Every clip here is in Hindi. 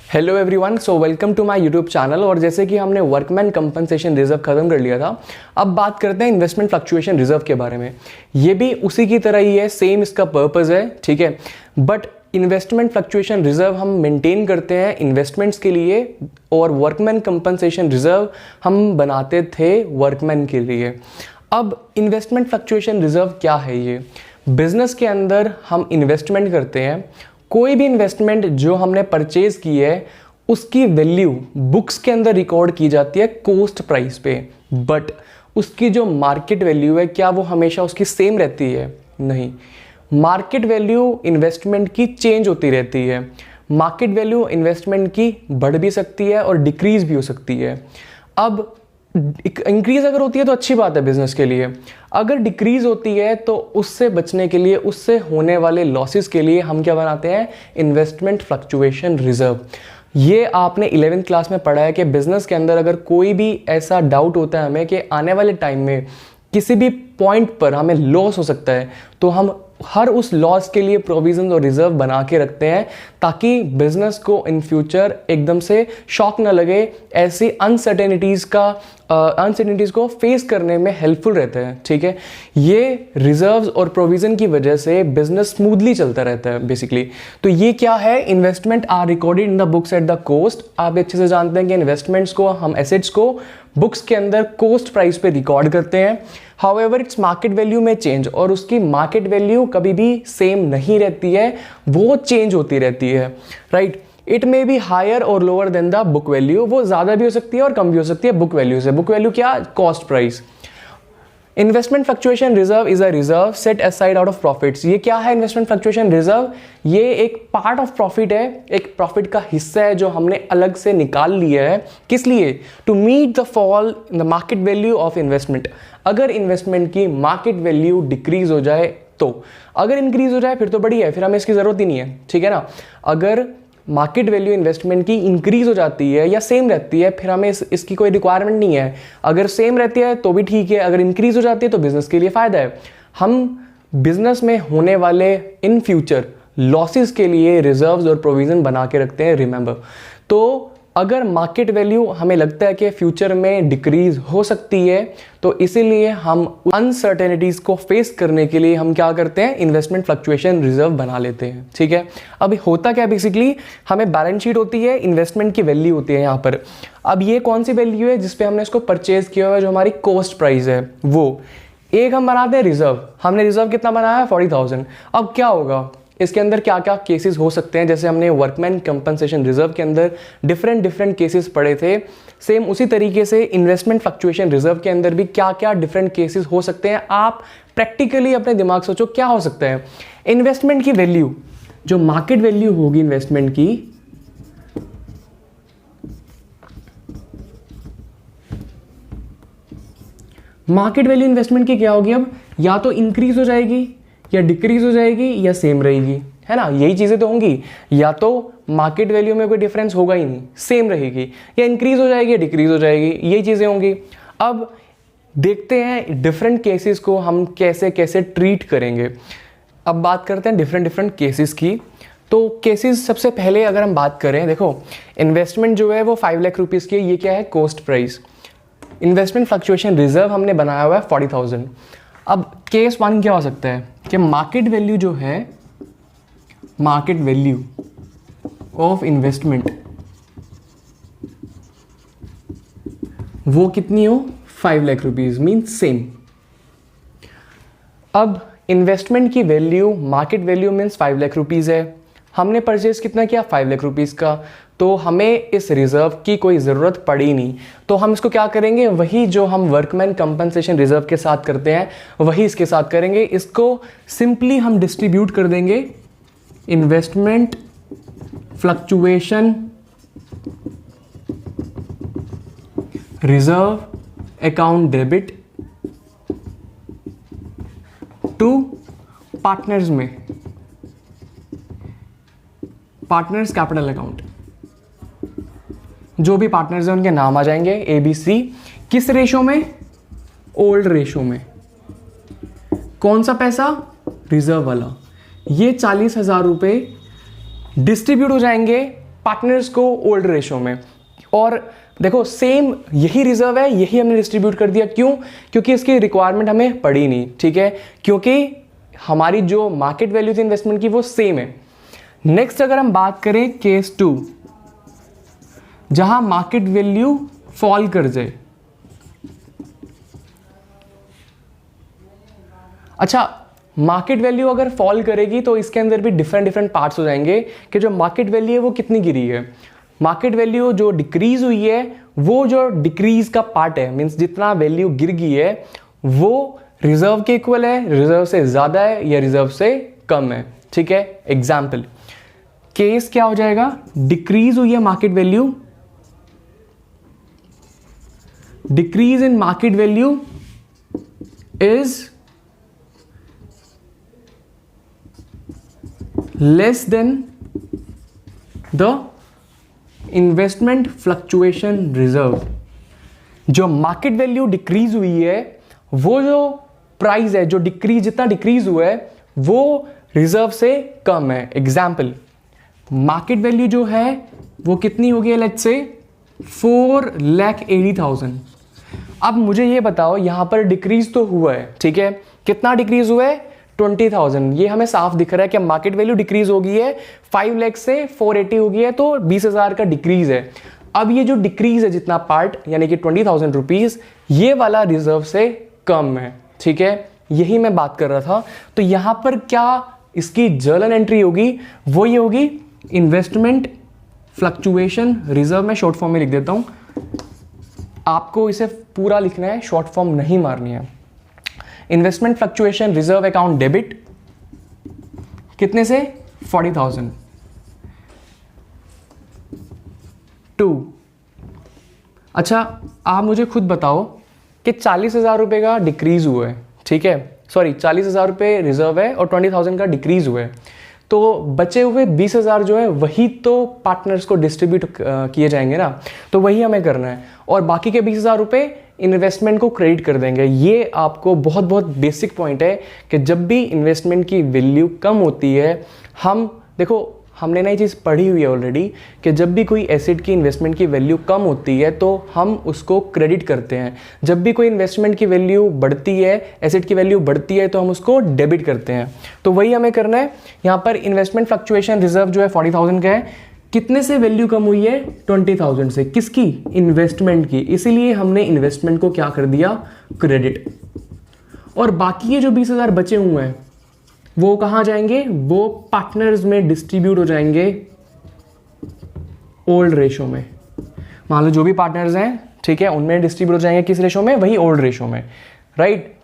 Hello everyone, so welcome to my YouTube channel. और जैसे कि हमने वर्कमैन कंपनसेशन रिजर्व खत्म कर लिया था, अब बात करते हैं इन्वेस्टमेंट फ्लक्चुएशन रिजर्व के बारे में। ये भी उसी की तरह ही है, सेम इसका पर्पस है, ठीक है। बट इन्वेस्टमेंट फ्लक्चुएशन रिजर्व हम मेंटेन करते हैं इन्वेस्टमेंट्स के लिए, और वर्कमैन कंपनसेशन रिजर्व हम बनाते थे वर्कमैन के लिए। अब इन्वेस्टमेंट फ्लक्चुएशन रिजर्व क्या है? ये बिजनेस के अंदर हम इन्वेस्टमेंट करते हैं। कोई भी इन्वेस्टमेंट जो हमने परचेज की है उसकी वैल्यू बुक्स के अंदर रिकॉर्ड की जाती है कॉस्ट प्राइस पे, बट उसकी जो मार्केट वैल्यू है क्या वो हमेशा उसकी सेम रहती है? नहीं। मार्केट वैल्यू इन्वेस्टमेंट की चेंज होती रहती है। मार्केट वैल्यू इन्वेस्टमेंट की बढ़ भी सकती है और डिक्रीज भी हो सकती है। अब इंक्रीज अगर होती है तो अच्छी बात है बिजनेस के लिए, अगर डिक्रीज होती है तो उससे बचने के लिए, उससे होने वाले लॉसेस के लिए हम क्या बनाते हैं? Investment fluctuation reserve. ये आपने 11th क्लास में पढ़ा है कि बिजनेस के अंदर अगर कोई भी ऐसा डाउट होता है हमें कि आने वाले टाइम में किसी भी पॉइंट पर हमें लॉस हो सकता है, तो हम हर उस लॉस के लिए प्रोविजन और रिजर्व बना के रखते हैं, ताकि बिजनेस को इन फ्यूचर एकदम से शॉक ना लगे। ऐसी अनसर्टेनिटीज़ को फेस करने में हेल्पफुल रहते हैं, ठीक है। ये रिजर्व्स और प्रोविजन की वजह से बिजनेस स्मूथली चलता रहता है बेसिकली। तो ये क्या है? Investment are recorded in the books at the cost. आप अच्छे से जानते हैं कि इन्वेस्टमेंट्स को, हम एसेट्स को बुक्स के अंदर कॉस्ट प्राइस पे रिकॉर्ड करते हैं। हाउएवर इट्स मार्केट वैल्यू में चेंज, और उसकी मार्केट वैल्यू कभी भी सेम नहीं रहती है, वो चेंज होती रहती है, right. It may be higher or lower than the book value. वो ज्यादा भी हो सकती है और कम भी हो सकती है बुक वैल्यू से। बुक वैल्यू क्या? Cost price. Investment fluctuation reserve is a reserve set aside out of profits. ये क्या है इन्वेस्टमेंट फ्लक्चुएशन रिजर्व? ये एक पार्ट ऑफ प्रॉफिट है, एक प्रॉफिट का हिस्सा है जो हमने अलग से निकाल लिया है। किस लिए? To meet the fall in the market value of investment. अगर इन्वेस्टमेंट की मार्केट वैल्यू डिक्रीज हो जाए तो, अगर इंक्रीज हो जाए फिर तो बढ़िया है, फिर हमें इसकी जरूरत ही नहीं है, ठीक है ना। अगर मार्केट वैल्यू इन्वेस्टमेंट की इंक्रीज हो जाती है या सेम रहती है, फिर हमें इसकी कोई रिक्वायरमेंट नहीं है। अगर सेम रहती है तो भी ठीक है, अगर इंक्रीज हो जाती है तो बिजनेस के लिए फायदा है। हम बिजनेस में होने वाले इन फ्यूचर लॉसेस के लिए रिजर्व्स और प्रोविजन बना के रखते हैं, रिमेंबर। तो अगर मार्केट वैल्यू हमें लगता है कि फ्यूचर में डिक्रीज हो सकती है, तो इसीलिए हम अनसर्टेनिटीज को फेस करने के लिए हम क्या करते हैं? इन्वेस्टमेंट फ्लक्चुएशन रिजर्व बना लेते हैं, ठीक है। अब होता क्या बेसिकली, हमें बैलेंस शीट होती है, इन्वेस्टमेंट की वैल्यू होती है यहाँ पर। अब ये कौन सी वैल्यू है? जिसपे हमने इसको परचेज किया हुआ है, जो हमारी कॉस्ट प्राइस है वो। एक हम बनाते हैं रिजर्व। हमने रिजर्व कितना बनाया है? 40,000। अब क्या होगा इसके अंदर, क्या क्या केसेस हो सकते हैं? जैसे हमने वर्कमैन कंपनसेशन रिजर्व के अंदर डिफरेंट केसेस पढ़े थे, सेम उसी तरीके से इन्वेस्टमेंट फ्लक्चुएशन रिजर्व के अंदर भी क्या क्या डिफरेंट केसेस हो सकते हैं। आप प्रैक्टिकली अपने दिमाग सोचो क्या हो सकता है। इन्वेस्टमेंट की वैल्यू, जो मार्केट वैल्यू होगी इन्वेस्टमेंट की, मार्केट वैल्यू इन्वेस्टमेंट की क्या होगी? अब या तो इंक्रीज हो जाएगी या डिक्रीज हो जाएगी या सेम रहेगी, है ना। यही चीजें तो होंगी। या तो मार्केट वैल्यू में कोई डिफरेंस होगा ही नहीं, सेम रहेगी, या इंक्रीज हो जाएगी या डिक्रीज हो जाएगी, यही चीजें होंगी। अब देखते हैं डिफरेंट केसेस को हम कैसे कैसे ट्रीट करेंगे। अब बात करते हैं डिफरेंट केसेस की। तो केसेस सबसे पहले अगर हम बात करें, देखो इन्वेस्टमेंट जो है वो 5 लाख रुपीज की है। ये क्या है? Cost price. Investment fluctuation reserve हमने बनाया हुआ है 40,000। अब केस 1 क्या हो सकता है कि मार्केट वैल्यू जो है, मार्केट वैल्यू ऑफ इन्वेस्टमेंट वो कितनी हो? 5 लाख रुपीज, मीन सेम। अब इन्वेस्टमेंट की value, market value means 5 lakh rupees है। हमने परचेज कितना किया? 5 लाख रुपीज का। तो हमें इस रिजर्व की कोई ज़रूरत पड़ी नहीं, तो हम इसको क्या करेंगे? वही जो हम वर्कमैन कंपनसेशन रिजर्व के साथ करते हैं वही इसके साथ करेंगे। इसको सिंपली हम डिस्ट्रीब्यूट कर देंगे investment fluctuation reserve account debit to partners में, पार्टनर्स कैपिटल अकाउंट। जो भी पार्टनर्स हैं उनके नाम आ जाएंगे ABC। किस रेशो में? ओल्ड रेशो में। कौन सा पैसा? रिजर्व वाला। ये 40,000 रुपए डिस्ट्रीब्यूट हो जाएंगे पार्टनर्स को ओल्ड रेशो में। और देखो सेम यही रिजर्व है, यही हमने डिस्ट्रीब्यूट कर दिया। क्यों? क्योंकि इसकी रिक्वायरमेंट हमें पड़ी नहीं, ठीक है, क्योंकि हमारी जो मार्केट वैल्यू थी इन्वेस्टमेंट की वो सेम है। नेक्स्ट अगर हम बात करें केस 2, जहां मार्केट वैल्यू फॉल कर जाए। अच्छा, मार्केट वैल्यू अगर फॉल करेगी तो इसके अंदर भी डिफरेंट पार्ट्स हो जाएंगे कि जो मार्केट वैल्यू है वो कितनी गिरी है। मार्केट वैल्यू जो डिक्रीज हुई है, वो जो डिक्रीज का पार्ट है, मींस जितना वैल्यू गिर गई है वो रिजर्व के इक्वल है, रिजर्व से ज्यादा है या रिजर्व से कम है, ठीक है। एग्जाम्पल केस क्या हो जाएगा? डिक्रीज हुई है market value, decrease in market value is less than the investment fluctuation reserve. जो मार्केट वैल्यू डिक्रीज हुई है, वो जो प्राइस है, जो डिक्रीज, जितना डिक्रीज हुआ है वो रिजर्व से कम है। एग्जाम्पल मार्केट वैल्यू जो है वो कितनी होगी? Let's say 4,80,000। अब मुझे ये बताओ, यहां पर डिक्रीज तो हुआ है, ठीक है, कितना डिक्रीज हुआ है? 20,000। ये हमें साफ दिख रहा है कि मार्केट वैल्यू डिक्रीज हो गई है, 5 लाख से 480 हो गई है, तो 20,000 का डिक्रीज है। अब ये जो डिक्रीज है जितना पार्ट, यानी कि 20,000 रुपीज, ये वाला रिजर्व से कम है, ठीक है, यही मैं बात कर रहा था। तो यहां पर क्या इसकी जर्नल एंट्री होगी? वो ये होगी इन्वेस्टमेंट फ्लक्चुएशन रिजर्व। में शॉर्ट फॉर्म में लिख देता हूं, आपको इसे पूरा लिखना है, शॉर्ट फॉर्म नहीं मारनी है। Investment fluctuation reserve account debit कितने से? 40,000 टू। अच्छा, आप मुझे खुद बताओ कि 40,000 रुपए का डिक्रीज हुआ है, ठीक है, सॉरी 40,000 रुपए रिजर्व है और 20,000 का डिक्रीज हुआ है, तो बचे हुए 20,000 जो है वही तो पार्टनर्स को डिस्ट्रीब्यूट किए जाएंगे ना, तो वही हमें करना है। और बाकी के 20,000 रुपए इन्वेस्टमेंट को क्रेडिट कर देंगे। ये आपको बहुत बहुत बेसिक पॉइंट है कि जब भी इन्वेस्टमेंट की वैल्यू कम होती है, हम देखो हमने ना ये चीज़ पढ़ी हुई है ऑलरेडी कि जब भी कोई एसेट की इन्वेस्टमेंट की वैल्यू कम होती है तो हम उसको क्रेडिट करते हैं। जब भी कोई इन्वेस्टमेंट की वैल्यू बढ़ती है, एसेट की वैल्यू बढ़ती है, तो हम उसको डेबिट करते हैं। तो वही हमें करना है। यहाँ पर इन्वेस्टमेंट फ्लक्चुएशन रिजर्व जो है 40,000 का है, कितने से वैल्यू कम हुई है? 20,000 से। किसकी? इन्वेस्टमेंट की। इसीलिए हमने इन्वेस्टमेंट को क्या कर दिया? क्रेडिट। और बाकी ये जो 20,000 बचे हुए हैं वो कहाँ जाएंगे? वो पार्टनर्स में डिस्ट्रीब्यूट हो जाएंगे ओल्ड रेशो में। मान लो जो भी पार्टनर्स हैं, ठीक है, उनमें डिस्ट्रीब्यूट हो जाएंगे किस रेशो में? वही ओल्ड रेशो में, राइट।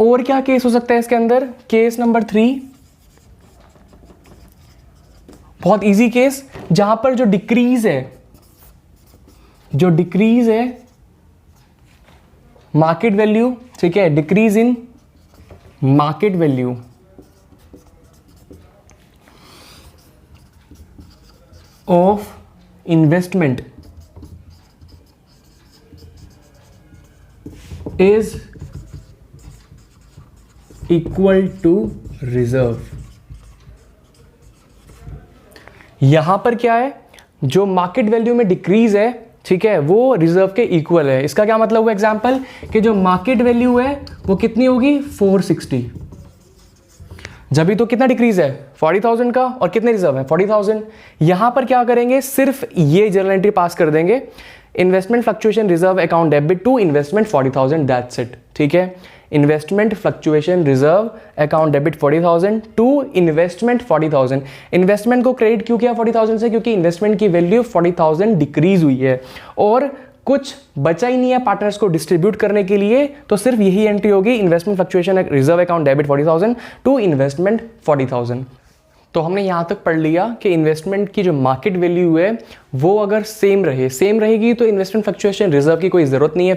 और क्या केस हो सकता है इसके अंदर? केस नंबर 3, बहुत इजी केस, जहां पर जो डिक्रीज है मार्केट वैल्यू, ठीक है, decrease in market value of investment is equal to reserve. यहां पर क्या है? जो मार्केट वैल्यू में डिक्रीज है, ठीक है, वो रिजर्व के इक्वल है। इसका क्या मतलब हुआ? एग्जांपल कि जो मार्केट वैल्यू है वो कितनी होगी? 460। जब भी तो कितना डिक्रीज है? 40,000 का, और कितने रिजर्व है? 40,000। यहां पर क्या करेंगे? सिर्फ ये जर्नल एंट्री पास कर देंगे, investment fluctuation reserve account debit to investment 40,000, that's it, ठीक है। Investment fluctuation reserve account debit 40,000 to investment 40,000। Investment को क्रेडिट क्यों किया 40,000 से? क्योंकि इन्वेस्टमेंट की वैल्यू 40,000 डिक्रीज हुई है और कुछ बचा ही नहीं है पार्टनर्स को डिस्ट्रीब्यूट करने के लिए, तो सिर्फ यही एंट्री होगी, investment fluctuation reserve account debit 40,000 to investment 40,000। तो हमने यहां तक पढ़ लिया कि इन्वेस्टमेंट की जो मार्केट वैल्यू है वो अगर सेम रहेगी तो इन्वेस्टमेंट फ्लक्चुएशन रिजर्व की कोई ज़रूरत नहीं है।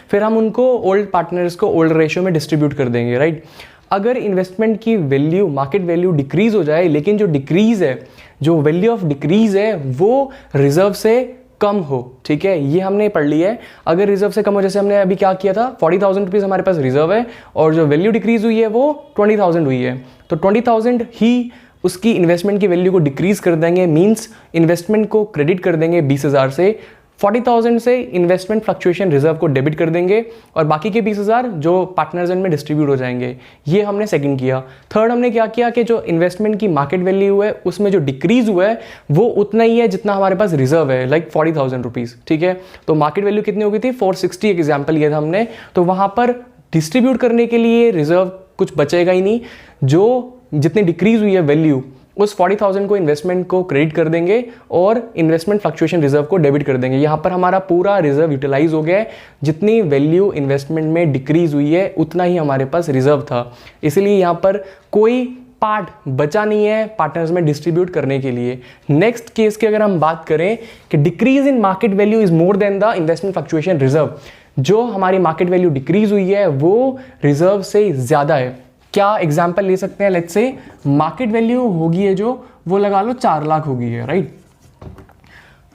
फिर हम उनको ओल्ड पार्टनर्स को ओल्ड रेशियो में डिस्ट्रीब्यूट कर देंगे, राइट। अगर इन्वेस्टमेंट की वैल्यू, मार्केट वैल्यू डिक्रीज हो जाए, लेकिन जो डिक्रीज है, जो वैल्यू ऑफ डिक्रीज है वो रिजर्व से कम हो, ठीक है, ये हमने पढ़ लिया है। अगर रिजर्व से कम हो, जैसे हमने अभी क्या किया था, 40,000 रुपीज़ हमारे पास रिजर्व है और जो वैल्यू डिक्रीज हुई है वो 20,000 हुई है, तो 20,000 ही उसकी इन्वेस्टमेंट की वैल्यू को डिक्रीज कर देंगे, मींस इन्वेस्टमेंट को क्रेडिट कर देंगे 20,000 से, 40,000 से इन्वेस्टमेंट फ्लक्चुएशन रिजर्व को डेबिट कर देंगे और बाकी के 20,000 जो पार्टनर्स में डिस्ट्रीब्यूट हो जाएंगे। ये हमने सेकंड किया। थर्ड हमने क्या किया कि जो इन्वेस्टमेंट की मार्केट वैल्यू है उसमें जो डिक्रीज हुआ है वो उतना ही है जितना हमारे पास रिजर्व है, लाइक 40,000 रुपीज़, ठीक है। तो मार्केट वैल्यू कितनी हो गई थी, 460 एग्जाम्पल लिया था हमने, तो वहाँ पर डिस्ट्रीब्यूट करने के लिए रिजर्व कुछ बचेगा ही नहीं। जो जितनी डिक्रीज हुई है वैल्यू उस 40,000 को इन्वेस्टमेंट को क्रेडिट कर देंगे और इन्वेस्टमेंट फ्लक्चुएशन रिजर्व को डेबिट कर देंगे। यहाँ पर हमारा पूरा रिजर्व यूटिलाइज हो गया है। जितनी वैल्यू इन्वेस्टमेंट में डिक्रीज हुई है उतना ही हमारे पास रिजर्व था, इसलिए यहाँ पर कोई पार्ट बचा नहीं है पार्टनर्स में डिस्ट्रीब्यूट करने के लिए। नेक्स्ट केस की अगर हम बात करें कि decrease in market value is more than the investment fluctuation reserve, जो हमारी मार्केट वैल्यू डिक्रीज हुई है वो रिजर्व से ज्यादा है। क्या एग्जाम्पल ले सकते हैं, लेट्स से मार्केट वैल्यू होगी है जो वो लगा लो 4 लाख होगी है, राइट।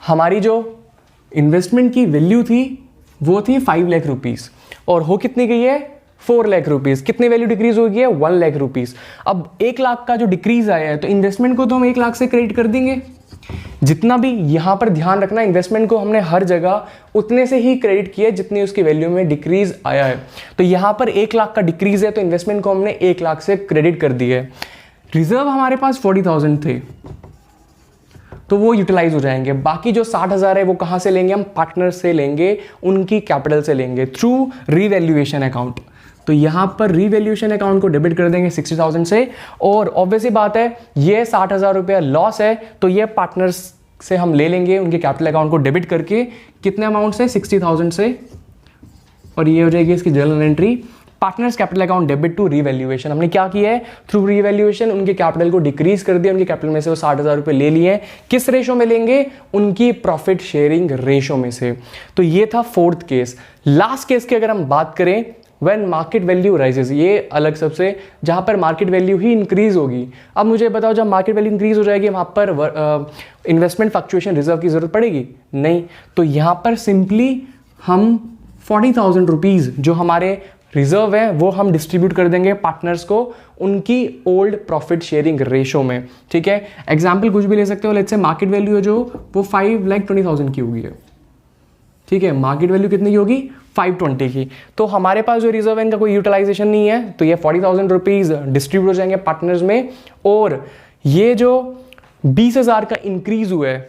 हमारी जो इन्वेस्टमेंट की वैल्यू थी वो थी 5 लाख रुपीस और हो कितनी गई है 4 लाख रुपीस। कितनी वैल्यू डिक्रीज हो गई है 1 लाख रुपीस। अब 1 लाख का जो डिक्रीज आया है तो इन्वेस्टमेंट को तो हम 1 लाख से क्रेडिट कर देंगे। जितना भी यहां पर ध्यान रखना, इन्वेस्टमेंट को हमने हर जगह उतने से ही क्रेडिट किया जितनी उसकी वैल्यू में डिक्रीज आया है। तो यहां पर 1 लाख का डिक्रीज है तो इन्वेस्टमेंट को हमने 1 लाख से क्रेडिट कर दिया है। रिजर्व हमारे पास 40,000 थे तो वो यूटिलाइज हो जाएंगे। बाकी जो 60,000 है वो कहां से लेंगे, हम पार्टनर से लेंगे, उनकी कैपिटल से लेंगे थ्रू रीवैल्यूएशन अकाउंट। तो यहां पर रीवैल्यूएशन अकाउंट को डेबिट कर देंगे 60,000 से और ऑब्वियसली बात है ये 60,000 रुपया लॉस है तो ये पार्टनर्स से हम ले लेंगे उनके कैपिटल अकाउंट को डेबिट करके, कितने अमाउंट से 60,000 से, और ये हो जाएगी इसकी journal entry partners capital account debit to revaluation. हमने क्या किया है, थ्रू रीवैल्यूएशन उनके कैपिटल को डिक्रीज कर दिया, उनके कैपिटल में से वो 60,000 रुपए ले लिए। किस रेशो में लेंगे, उनकी प्रॉफिट शेयरिंग रेशो में से। तो ये था फोर्थ केस। लास्ट केस की अगर हम बात करें, व्हेन मार्केट वैल्यू राइजेस, ये अलग सबसे, जहां पर मार्केट वैल्यू ही इंक्रीज होगी। अब मुझे बताओ जब मार्केट वैल्यू इंक्रीज हो जाएगी वहां पर इन्वेस्टमेंट फ्लक्चुएशन रिजर्व की जरूरत पड़ेगी नहीं। तो यहां पर सिंपली हम 40,000 रुपीज जो हमारे रिजर्व है वो हम डिस्ट्रीब्यूट कर देंगे पार्टनर्स को उनकी ओल्ड प्रॉफिट शेयरिंग रेशो में, ठीक है। एग्जाम्पल कुछ भी ले सकते हो, लेट्स से मार्केट वैल्यू है जो वो 5,20,000 की होगी है, ठीक है। मार्केट वैल्यू कितनी की होगी 520 की। तो हमारे पास जो रिजर्व है इनका कोई यूटिलाइजेशन नहीं है तो ये 40,000 रुपीज डिस्ट्रीब्यूट हो जाएंगे पार्टनर्स में और ये जो 20,000 का इंक्रीज हुआ है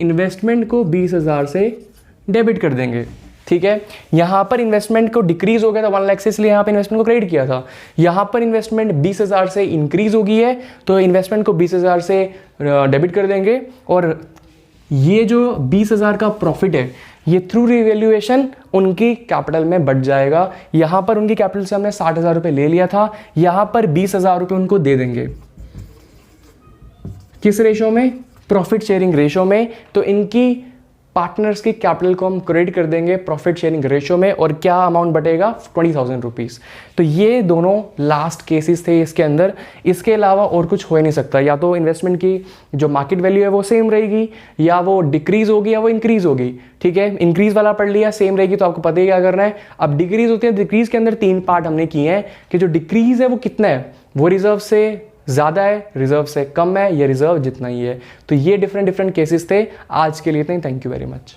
इन्वेस्टमेंट को 20,000 से डेबिट कर देंगे, ठीक है। यहां पर इन्वेस्टमेंट को डिक्रीज हो गया था 1 लाख से, इसलिए यहां पर इन्वेस्टमेंट को क्रेडिट किया था। यहां पर इन्वेस्टमेंट 20,000 से इंक्रीज हो गई है तो इन्वेस्टमेंट को 20,000 से डेबिट कर देंगे और ये जो 20,000 का प्रॉफिट है ये थ्रू रिवैल्यूएशन उनकी कैपिटल में बढ़ जाएगा। यहां पर उनकी कैपिटल से हमने 60,000 रुपए ले लिया था, यहां पर 20,000 रुपए उनको दे देंगे। किस रेशो में, प्रॉफिट शेयरिंग रेशो में। तो इनकी पार्टनर्स की कैपिटल को हम क्रेडिट कर देंगे प्रॉफिट शेयरिंग रेशो में और क्या अमाउंट बटेगा 20,000 रुपीज। तो ये दोनों लास्ट केसेस थे इसके अंदर। इसके अलावा और कुछ हो ही नहीं सकता, या तो इन्वेस्टमेंट की जो मार्केट वैल्यू है वो सेम रहेगी, या वो डिक्रीज होगी, या वो इंक्रीज होगी, ठीक है। इंक्रीज वाला पढ़ लिया, सेम रहेगी तो आपको पता ही क्या करना है। अब डिक्रीज होती है, डिक्रीज के अंदर 3 पार्ट हमने किए हैं कि जो डिक्रीज है वो कितना है, वो रिजर्व से ज़्यादा है, रिजर्व से कम है, या रिजर्व जितना ही है। तो ये डिफरेंट केसेस थे। आज के लिए इतना ही, थैंक यू वेरी मच।